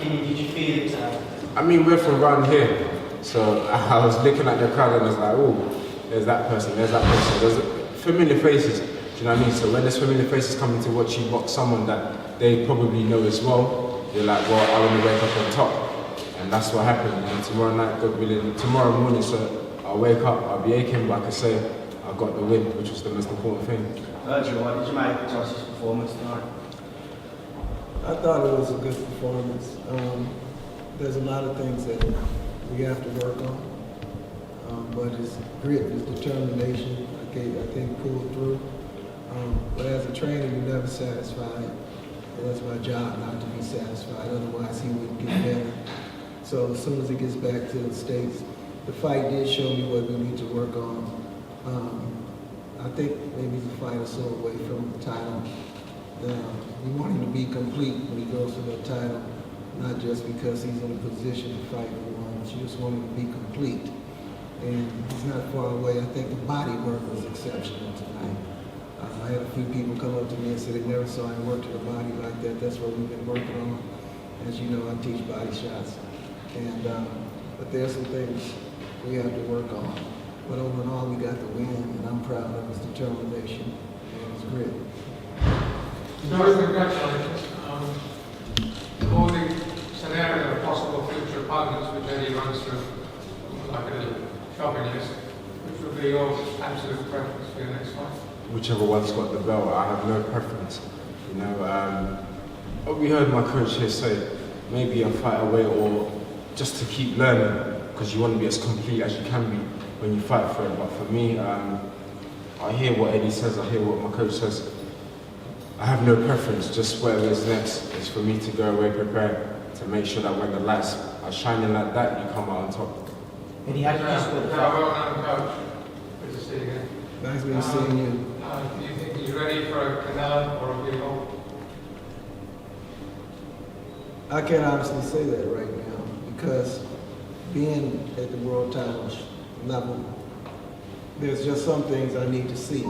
opinion did you feel it? I mean, we're from around here, so I was looking at the crowd and I was like, oh, there's that person, there's that person. There's familiar faces, do you know what I mean? So when there's familiar faces coming to watch you box someone that they probably know as well, you're like, well, I want to wake up on top. And that's what happened. And tomorrow night, God willing, tomorrow morning, so I'll wake up, I'll be aching, but I can say I got the win, which was the most important thing. Virgil, what did you make of Josh's performance tonight? I thought it was a good performance. There's a lot of things that we have to work on, but his grit, his determination, I think pulled through. But as a trainer, you're never satisfied. That's my job, not to be satisfied, otherwise he wouldn't get better. So as soon as he gets back to the States, the fight did show me what we need to work on. I think maybe the fight is so away from the title. We want him to be complete when he goes for that title, not just because he's in a position to fight for one, but you just want him to be complete. And he's not far away. I think the body work was exceptional tonight. I had a few people come up to me and say they never saw him work to the body like that. That's what we've been working on. As you know, I teach body shots. And but there's some things we have to work on. But overall, we got the win, and I'm proud of his determination and his grit. Congratulations. All the scenario of possible future opponents, which Eddie runs through like a little shopping list, which would be your absolute preference for your next fight? Whichever one's got the belt, I have no preference. You know, what we heard my coach here say, maybe a fight away or just to keep learning, because you want to be as complete as you can be when you fight for it. But for me, I hear what Eddie says, I hear what my coach says. I have no preference, just whatever is next is for me to go away prepared to make sure that when the lights are shining like that, you come out on top. Eddie, how did you score the fight? Well done, coach. Good to see you again. Nice to seeing you. Do you think you're ready for a Canelo or a Bivol? I can't honestly say that right now because being at the world title level, there's just some things I need to see.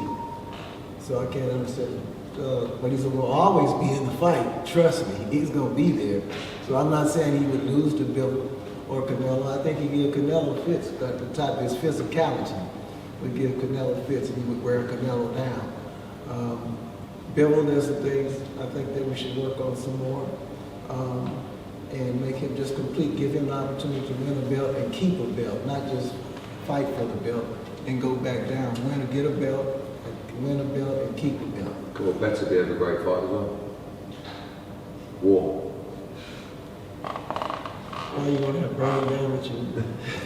So I can't understand. But he will always be in the fight. Trust me, he's going to be there. So I'm not saying he would lose to Bivol or Canelo. I think he give Canelo fits at the top of his physicality. Would give Canelo fits and he would wear Canelo down. Bivol, there's some things I think that we should work on some more and make him just complete, give him an opportunity to win a belt and keep a belt, not just fight for the belt and go back down. Get a belt, win a belt and keep a belt. Well, Beterbiev a great fight as well. War. Why you want to have brain damage?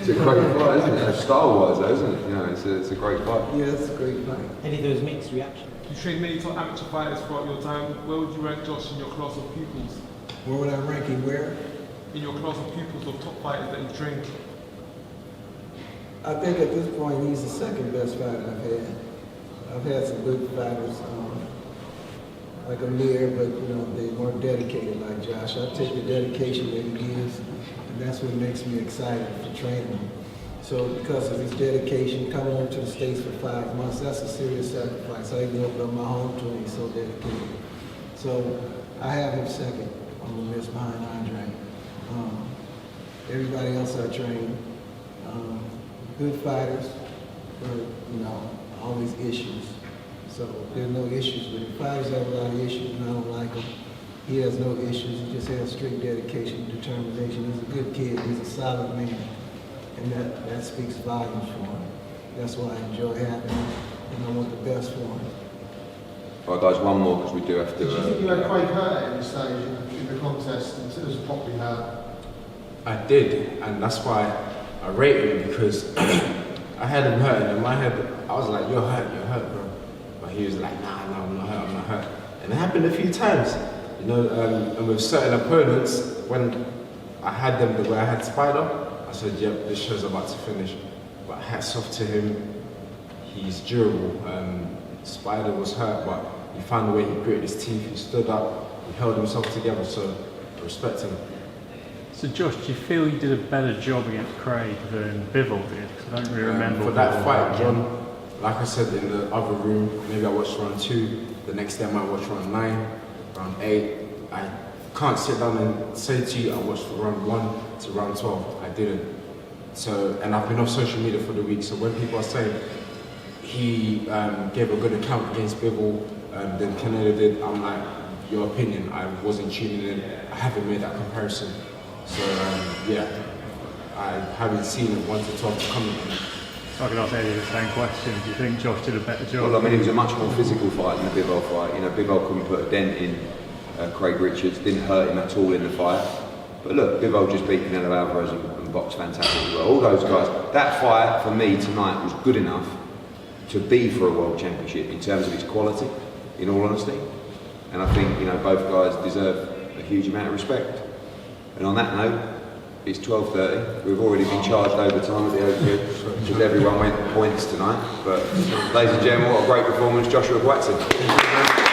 It's a great fight, isn't it? Style-wise, though, isn't it? You know, it's a great fight. Yeah, it's a great fight. Eddie, there was mixed reaction. You trained many top amateur fighters throughout your time. Where would you rank Josh in your class of pupils? Where would I rank him? Where? In your class of pupils of top fighters that you've trained? I think at this point he's the second best fighter I've had. I've had some good fighters, like Amir, but you know they weren't dedicated like Josh. I take the dedication that he gives, and that's what makes me excited to train him. So because of his dedication, coming over to the States for 5 months, that's a serious sacrifice. I even opened up my home to him, he's so dedicated. So I have him second on the list behind Andre. Everybody else I train, good fighters, but you know, always issues. So there's no issues with him. Fighters have a lot of issues and I don't like him. He has no issues, he just has strict dedication and determination. He's a good kid, he's a solid man. And that speaks volumes for him. That's why I enjoy having him and I want the best for him. All right guys, one more because we do have to... Did you think you had Craig hurt at any stage in the contest until it was properly hurt? I did, and that's why I rated him, because I had him hurt, and in my head, I was like, you're hurt, bro. But he was like, nah, I'm not hurt. And it happened a few times, you know, and with certain opponents, when I had them the way I had Spider, I said, yep, this show's about to finish. But hats off to him, he's durable. Spider was hurt, but he found a way, he gritted his teeth, he stood up, he held himself together, so I respect him. So Josh, do you feel you did a better job against Craig than Bivol did? Because I don't really remember. For that fight, John, like I said in the other room, maybe I watched round 2, the next day I might watch round 9, round 8. I can't sit down and say to you I watched from round 1 to round 12. I didn't. So, and I've been off social media for the week, so when people are saying he gave a good account against Bivol than Canelo did, I'm like, your opinion, I wasn't tuning in, I haven't made that comparison. So yeah, I haven't seen it 1 to 12 to comment on it. So I could ask Eddie the same question. Do you think Josh did a better job? Well, I mean, it was a much more physical fight than the Bivol fight. You know, Bivol couldn't put a dent in Craig Richards, didn't hurt him at all in the fight. But look, Bivol just beat Canelo Alvarez and boxed fantastically well. All those guys, that fight for me tonight was good enough to be for a world championship in terms of its quality, in all honesty. And I think, you know, both guys deserve a huge amount of respect. And on that note, it's 12:30. We've already been charged overtime at the O2 because everyone went points tonight. But ladies and gentlemen, what a great performance, Joshua Buatsi.